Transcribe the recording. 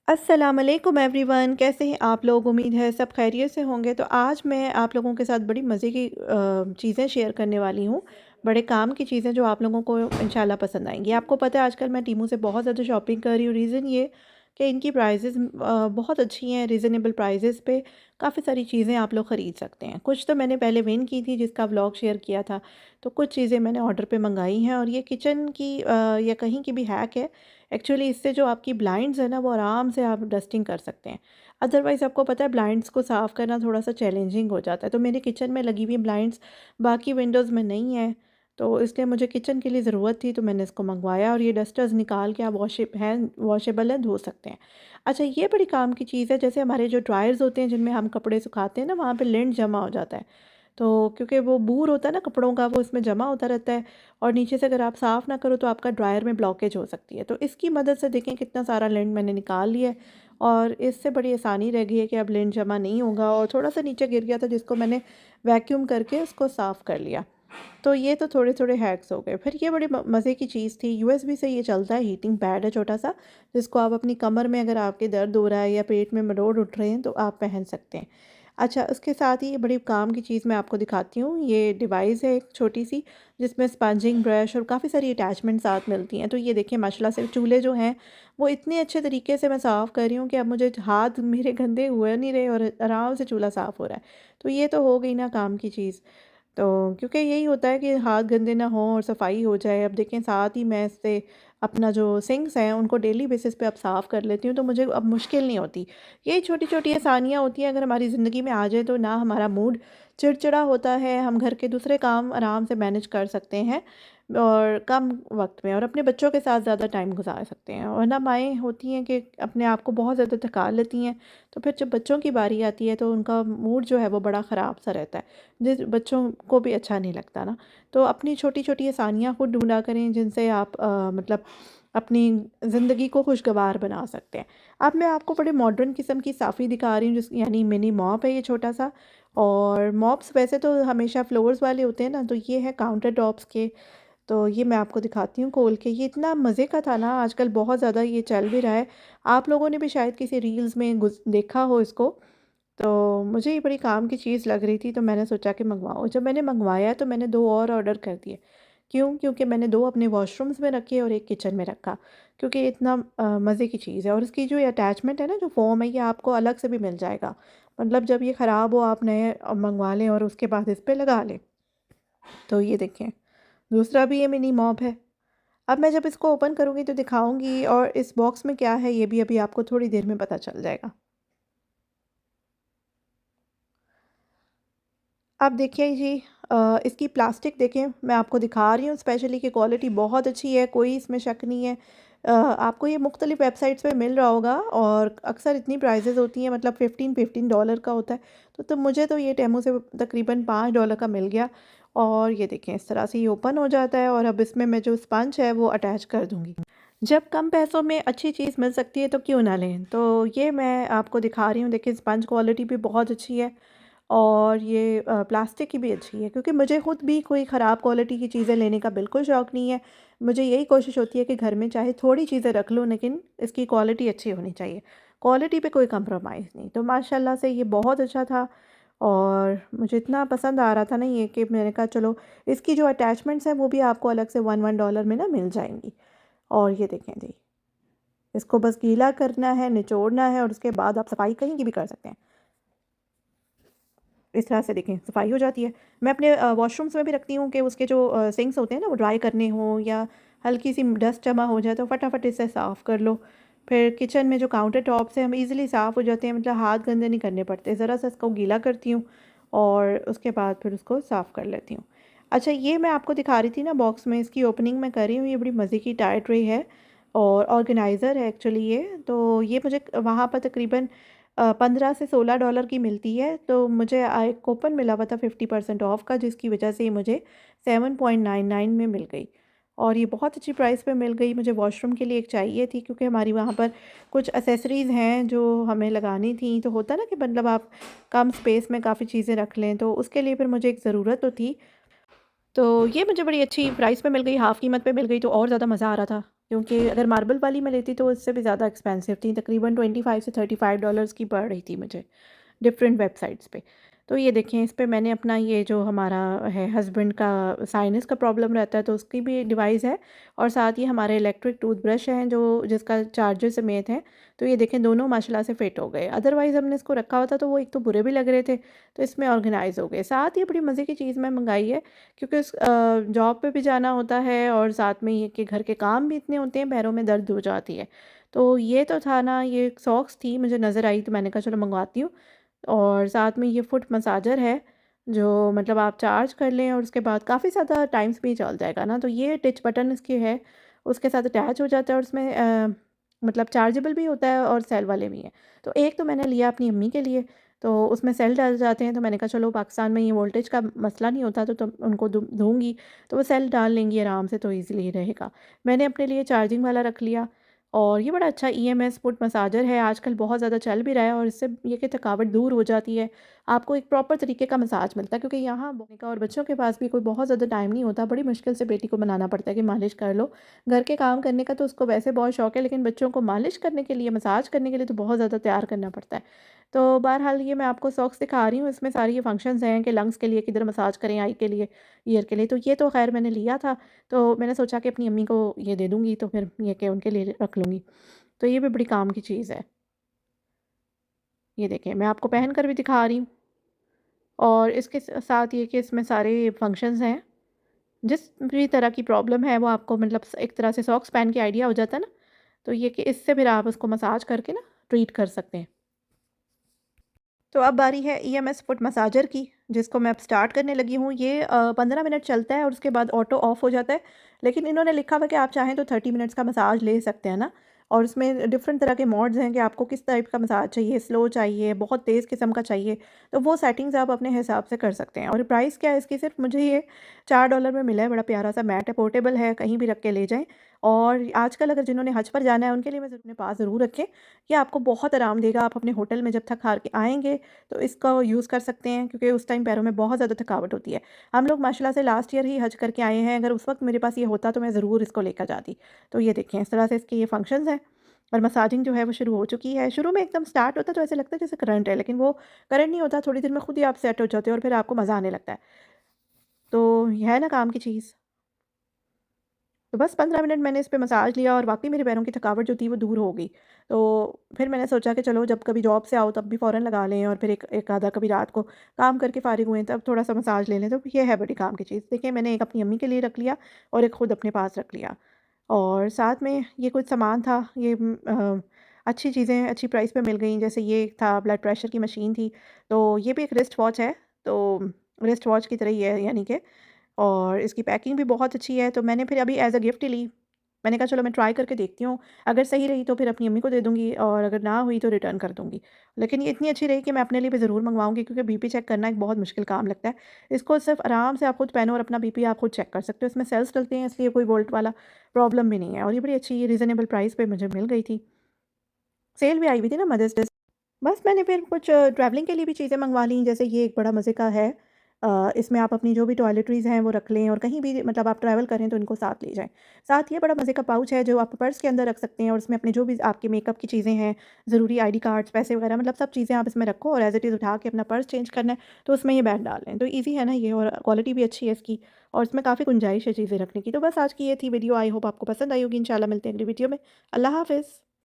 अस्सलामुअलैकुम एवरीवन, कैसे हैं आप लोग? उम्मीद है सब खैरियत से होंगे। तो आज मैं आप लोगों के साथ बड़ी मज़े की चीज़ें शेयर करने वाली हूँ। बड़े काम की चीज़ें जो आप लोगों को इंशाल्लाह पसंद आएंगी। आपको पता है आजकल मैं टीमू से बहुत ज़्यादा शॉपिंग कर रही हूँ। रीज़न ये कि इनकी प्राइजेज़ बहुत अच्छी हैं। रीज़नेबल प्राइजेज़ पे काफ़ी सारी चीज़ें आप लोग ख़रीद सकते हैं। कुछ तो मैंने पहले विन की थी जिसका व्लॉग शेयर किया था। तो कुछ चीज़ें मैंने ऑर्डर पे मंगाई हैं और ये किचन की या कहीं की भी हैक है। एक्चुअली इससे जो आपकी ब्लाइंड्स है ना, वो आराम से आप डस्टिंग कर सकते हैं। अदरवाइज़ आपको पता है ब्लाइंड्स को साफ़ करना थोड़ा-सा चैलेंजिंग हो जाता है। तो मेरे किचन में लगी हुई ब्लाइंड्स बाकी विंडोज़ में नहीं है, तो इसलिए मुझे किचन के लिए ज़रूरत थी, तो मैंने इसको मँगवाया और ये डस्टर्स निकाल के आप वॉशेबल है, धो सकते हैं। अच्छा, ये बड़ी काम की चीज़ है। जैसे हमारे जो ड्रायर्स होते हैं जिनमें हम कपड़े सुखाते हैं ना, वहाँ पे लिंट जमा हो जाता है। तो क्योंकि वो बूर होता है ना कपड़ों का, वो इसमें जमा होता रहता है और नीचे से अगर आप साफ़ ना करो तो आपका ड्रायर में ब्लॉकेज हो सकती है। तो इसकी मदद से देखें कितना सारा लिंट मैंने निकाल लिया है और इससे बड़ी आसानी रह गई है कि अब लिंट जमा नहीं होगा। और थोड़ा-सा नीचे गिर गया था जिसको मैंने वैक्यूम करके उसको साफ़ कर लिया। तो ये तो थोड़े-थोड़े हैक्स हो गए। फिर ये बड़ी मज़े की चीज़ थी, यूएसबी से ये चलता है, हीटिंग पैड है छोटा-सा, जिसको आप अपनी कमर में अगर आपके दर्द हो रहा है या पेट में मरोड़ उठ रहे हैं तो आप पहन सकते हैं। अच्छा, उसके साथ ही ये बड़ी काम की चीज़ मैं आपको दिखाती हूँ। ये डिवाइस है एक छोटी-सी, जिसमें स्पंजिंग ब्रश और काफ़ी सारी अटैचमेंट साथ मिलती हैं। तो ये देखिए माशाल्लाह से चूल्हे जो हैं वो इतने अच्छे तरीके से मैं साफ़ कर रही हूँ कि अब मुझे हाथ मेरे गंदे हुए नहीं रहे और आराम से चूल्हा साफ़ हो रहा है। तो ये तो हो गई ना काम की चीज़। तो क्योंकि यही होता है कि हाथ गंदे ना हों और सफाई हो जाए। अब देखें साथ ही मैं इससे अपना जो सिंक्स हैं उनको डेली बेसिस पे अब साफ़ कर लेती हूँ, तो मुझे अब मुश्किल नहीं होती। यही छोटी-छोटी आसानियाँ होती हैं, अगर हमारी ज़िंदगी में आ जाए तो ना हमारा मूड चिड़चिड़ा होता है, हम घर के दूसरे काम आराम से मैनेज कर सकते हैं और कम वक़्त में, और अपने बच्चों के साथ ज़्यादा टाइम गुज़ार सकते हैं। वरना माएँ होती हैं कि अपने आप को बहुत ज़्यादा थका लेती हैं, तो फिर जब बच्चों की बारी आती है तो उनका मूड जो है वो बड़ा ख़राब सा रहता है। जिस बच्चों को भी अच्छा नहीं लगता ना। तो अपनी छोटी-छोटी आसानियाँ खुद ढूँढा करें जिनसे आप मतलब अपनी ज़िंदगी को खुशगवार बना सकते हैं। अब मैं आपको बड़े मॉडर्न किस्म की साफ़ी दिखा रही हूँ, जिस यानी मिनी मॉप है ये छोटा-सा। और मॉप्स वैसे तो हमेशा फ्लोर्स वाले होते हैं ना, तो ये है काउंटर टॉप्स के। तो ये मैं आपको दिखाती हूँ खोल के। ये इतना मज़े का था ना, आजकल बहुत ज़्यादा ये चल भी रहा है। आप लोगों ने भी शायद किसी रील्स में देखा हो इसको। तो मुझे ये बड़ी काम की चीज़ लग रही थी, तो मैंने सोचा कि मँगवाऊँ। जब मैंने मँगवाया तो मैंने 2 और ऑर्डर कर दिए। क्यों? क्योंकि मैंने 2 अपने वॉशरूम्स में रखे और 1 किचन में रखा। क्योंकि ये इतना मज़े की चीज़ है और इसकी जो ये अटैचमेंट है ना, जो फ़ोम है, ये आपको अलग से भी मिल जाएगा। मतलब जब ये ख़राब हो आप नए मँगवा लें और उसके बाद इस पे लगा लें। तो ये देखें, दूसरा भी ये मिनी मॉप है। अब मैं जब इसको ओपन करूँगी तो दिखाऊँगी, और इस बॉक्स में क्या है ये भी अभी आपको थोड़ी देर में पता चल जाएगा। आप देखिए जी, इसकी प्लास्टिक देखें, मैं आपको दिखा रही हूँ स्पेशली कि क्वालिटी बहुत अच्छी है, कोई इसमें शक नहीं है। आपको ये मुख्तलिफ़ वेबसाइट्स पे मिल रहा होगा और अक्सर इतनी प्राइसेस होती हैं, मतलब $15 का होता है। तो मुझे तो ये टेमू से तकरीबन $5 का मिल गया। और ये देखें इस तरह से ये ओपन हो जाता है और अब इसमें मैं जो स्पंज है वो अटैच कर दूँगी। जब कम पैसों में अच्छी चीज़ मिल सकती है तो क्यों ना लें। तो ये मैं आपको दिखा रही हूँ, देखिए स्पंज क्वालिटी भी बहुत अच्छी है और ये प्लास्टिक की भी अच्छी है, क्योंकि मुझे खुद भी कोई ख़राब क्वालिटी की चीज़ें लेने का बिल्कुल शौक़ नहीं है। मुझे यही कोशिश होती है कि घर में चाहे थोड़ी चीज़ें रख लूँ, लेकिन इसकी क्वालिटी अच्छी होनी चाहिए। क्वालिटी पे कोई कंप्रोमाइज़ नहीं। तो माशाल्लाह से ये बहुत अच्छा था और मुझे इतना पसंद आ रहा था ना ये, कि मैंने कहा चलो इसकी जो अटैचमेंट्स हैं वो भी आपको अलग से $1 में ना मिल जाएँगी। और ये देखें जी, इसको बस गीला करना है, निचोड़ना है और उसके बाद आप सफाई कहीं की भी कर सकते हैं। इस तरह से देखें सफाई हो जाती है। मैं अपने वॉशरूम्स में भी रखती हूँ कि उसके जो सिंक्स होते हैं ना, वो ड्राई करने हों या हल्की सी डस्ट जमा हो जाए तो फटाफट इससे साफ़ कर लो। फिर किचन में जो काउंटर टॉप्स हैं हम ईज़िली साफ़ हो जाते हैं, मतलब हाथ गंदे नहीं करने पड़ते। ज़रा सा इसको गीला करती हूँ और उसके बाद फिर उसको साफ़ कर लेती हूँ। अच्छा, ये मैं आपको दिखा रही थी ना बॉक्स में, इसकी ओपनिंग मैं कर रही हूँ। ये बड़ी मज़े की टायर ट्रे है और ऑर्गेनाइज़र है एक्चुअली ये। तो ये मुझे वहाँ पर तकरीबन 15 से $16 की मिलती है। तो मुझे एक कूपन मिला हुआ था 50% ऑफ का, जिसकी वजह से ये मुझे 7.99 में मिल गई और ये बहुत अच्छी प्राइस पे मिल गई। मुझे वॉशरूम के लिए एक चाहिए थी, क्योंकि हमारी वहाँ पर कुछ एसेसरीज़ हैं जो हमें लगानी थी। तो होता ना कि मतलब आप कम स्पेस में काफ़ी चीज़ें रख लें, तो उसके लिए फिर मुझे एक ज़रूरत तो थी। तो ये मुझे बड़ी अच्छी प्राइस पे मिल गई, हाफ़ कीमत पे मिल गई, तो और ज़्यादा मज़ा आ रहा था। क्योंकि अगर मार्बल वाली मैं लेती तो उससे भी ज़्यादा एक्सपेंसिव थी, तकरीबन 25 से $35 की पड़ रही थी मुझे डिफरेंट वेबसाइट्स पे। तो ये देखें, इस पे मैंने अपना ये जो हमारा है हस्बैंड का साइनस का प्रॉब्लम रहता है तो उसकी भी डिवाइस है, और साथ ही हमारे इलेक्ट्रिक टूथब्रश हैं जो जिसका चार्जर समेत है। तो ये देखें, दोनों माशाल्लाह से फिट हो गए। अदरवाइज़ हमने इसको रखा हुआ था तो वो एक तो बुरे भी लग रहे थे, तो इसमें ऑर्गेनाइज़ हो गए। साथ ही बड़ी मज़े की चीज़ मैं मंगाई है, क्योंकि उस जॉब पे भी जाना होता है और साथ में ये कि घर के काम भी इतने होते हैं, पैरों में दर्द हो जाती है। तो ये तो था ना, ये सॉक्स थी मुझे नज़र आई तो मैंने कहा चलो मंगवाती हूँ। और साथ में ये फुट मसाजर है, जो मतलब आप चार्ज कर लें और उसके बाद काफ़ी ज़्यादा टाइम्स भी चल जाएगा ना। तो ये टच बटन इसके है, उसके साथ अटैच हो जाता है और उसमें मतलब चार्जेबल भी होता है और सेल वाले भी हैं। तो एक तो मैंने लिया अपनी अम्मी के लिए, तो उसमें सेल डल जाते हैं, तो मैंने कहा चलो पाकिस्तान में ये वोल्टेज का मसला नहीं होता तो उनको दूँगी, तो वो सेल डाल लेंगी आराम से, तो ईज़िली रहेगा। मैंने अपने लिए चार्जिंग वाला रख लिया। और ये बड़ा अच्छा ईएमएस फुट मसाजर है, आजकल बहुत ज़्यादा चल भी रहा है और इससे ये कि थकावट दूर हो जाती है। आपको एक प्रॉपर तरीके का मसाज मिलता है, क्योंकि यहाँ बोने का और बच्चों के पास भी कोई बहुत ज़्यादा टाइम नहीं होता, बड़ी मुश्किल से बेटी को मनाना पड़ता है कि मालिश कर लो। घर के काम करने का तो उसको वैसे बहुत शौक है, लेकिन बच्चों को मालिश करने के लिए, मसाज करने के लिए तो बहुत ज़्यादा तैयार करना पड़ता है। तो बहरहाल ये मैं आपको सॉक्स दिखा रही हूँ, इसमें सारी ये फंक्शंस हैं कि लंग्स के लिए किधर मसाज करें, आई के लिए, ईयर के लिए। तो ये तो खैर मैंने लिया था, तो मैंने सोचा कि अपनी अम्मी को ये दे दूँगी, तो फिर ये कि उनके लिए रख लूँगी। तो ये भी बड़ी काम की चीज़ है। ये देखें, मैं आपको पहन कर भी दिखा रही हूँ, और इसके साथ ये कि इसमें सारे फंक्शंस हैं। जिस भी तरह की प्रॉब्लम है वो आपको मतलब एक तरह से सॉक्स पहन के आइडिया हो जाता है ना, तो ये कि इससे फिर आप उसको मसाज करके ना ट्रीट कर सकते हैं। तो अब बारी है ईएमएस फुट मसाजर की, जिसको मैं अब स्टार्ट करने लगी हूँ। ये 15 मिनट चलता है और उसके बाद ऑटो ऑफ हो जाता है। लेकिन इन्होंने लिखा हुआ है कि आप चाहें तो 30 मिनट्स का मसाज ले सकते हैं ना। और उसमें डिफरेंट तरह के मोड्स हैं कि आपको किस टाइप का मसाज चाहिए, स्लो चाहिए, बहुत तेज़ किस्म का चाहिए। तो वो सेटिंग्स आप अपने हिसाब से कर सकते हैं। और प्राइस क्या है इसकी, सिर्फ मुझे ये $4 में मिला है। बड़ा प्यारा सा मैट है, पोर्टेबल है, कहीं भी रख के ले जाएँ। और आजकल अगर जिन्होंने हज पर जाना है उनके लिए मैं अपने पास ज़रूर रखें। ये आपको बहुत आराम देगा। आप अपने होटल में जब थक हार के आएँगे तो इसका यूज़ कर सकते हैं, क्योंकि उस टाइम पैरों में बहुत ज़्यादा थकावट होती है। हम लोग माशाल्लाह से लास्ट ईयर ही हज करके आए हैं, अगर उस वक़्त मेरे पास ये होता तो मैं ज़रूर इसको लेकर जाती। तो ये देखें, इस तरह से इसके ये फंक्शंस हैं। और मसाजिंग जो है वो शुरू हो चुकी है। शुरू में एकदम स्टार्ट होता है तो ऐसे लगता है जैसे करंट है, लेकिन वो करंट नहीं होता, थोड़ी देर में खुद ही आप सेट हो जाते हो और फिर आपको मज़ा आने लगता है। तो ये है ना काम की चीज़। तो बस 15 मिनट मैंने इस पे मसाज लिया और वाक़ई मेरे पैरों की थकावट जो थी वो दूर हो गई। तो फिर मैंने सोचा कि चलो जब कभी जॉब से आओ तब भी फ़ौरन लगा लें, और फिर एक एक आधा कभी रात को काम करके फ़ारिग हुए तब थोड़ा-सा मसाज ले लें, तो ये है बड़ी काम की चीज़। देखिए, मैंने एक अपनी अम्मी के लिए रख लिया और एक खुद अपने पास रख लिया। और साथ में ये कुछ सामान था, ये अच्छी चीज़ें अच्छी प्राइस पे मिल गई। जैसे ये था, ब्लड प्रेशर की मशीन थी, तो ये भी एक रिस्ट वॉच है। तो रिस्ट वॉच की तरह ही है यानी कि, और इसकी पैकिंग भी बहुत अच्छी है, तो मैंने फिर अभी एज़ अ गिफ्ट ही ली। मैंने कहा चलो मैं ट्राई करके देखती हूँ, अगर सही रही तो फिर अपनी अम्मी को दे दूँगी और अगर ना हुई तो रिटर्न कर दूँगी। लेकिन ये इतनी अच्छी रही कि मैं अपने लिए भी ज़रूर मँगवाऊँगी, क्योंकि बीपी चेक करना एक बहुत मुश्किल काम लगता है। इसको सिर्फ़ आराम से आप खुद पहनो और अपना बीपी आप खुद चेक कर सकते हो। इसमें सेल्स डलते हैं, इसलिए कोई वोल्ट वाला प्रॉब्लम भी नहीं है, और ये बड़ी अच्छी रीज़नेबल प्राइस पे मुझे मिल गई थी। सेल भी आई हुई थी ना मदर्स डे। बस मैंने फिर कुछ ट्रैवलिंग के लिए भी चीज़ें मँगवा लीं, जैसे ये एक बड़ा मज़े का है। इसमें आप अपनी जो भी टॉयलेटरीज़ हैं वो रख लें, और कहीं भी मतलब आप ट्रैवल करें तो इनको साथ ले जाएँ। साथ ये बड़ा मज़े का पाउच है जो आप पर्स के अंदर रख सकते हैं, और उसमें अपने जो भी आपके मेकअप की चीज़ें हैं, ज़रूरी आईडी कार्ड्स, पैसे वगैरह, मतलब सब चीज़ें आप इसमें रखो, और एज़ इट इज़ उठा के अपना पर्स चेंज करना है तो उसमें ये बैग डाल लें। तो ईज़ी है ना ये, और क्वालिटी भी अच्छी है इसकी, और इसमें काफ़ी गुंजाइश है चीज़ें रखने की। तो बस आज की ये थी वीडियो, आई होप आपको पसंद आई होगी। इंशाल्लाह मिलते हैं अगली वीडियो में। अल्लाह हाफ़िज़।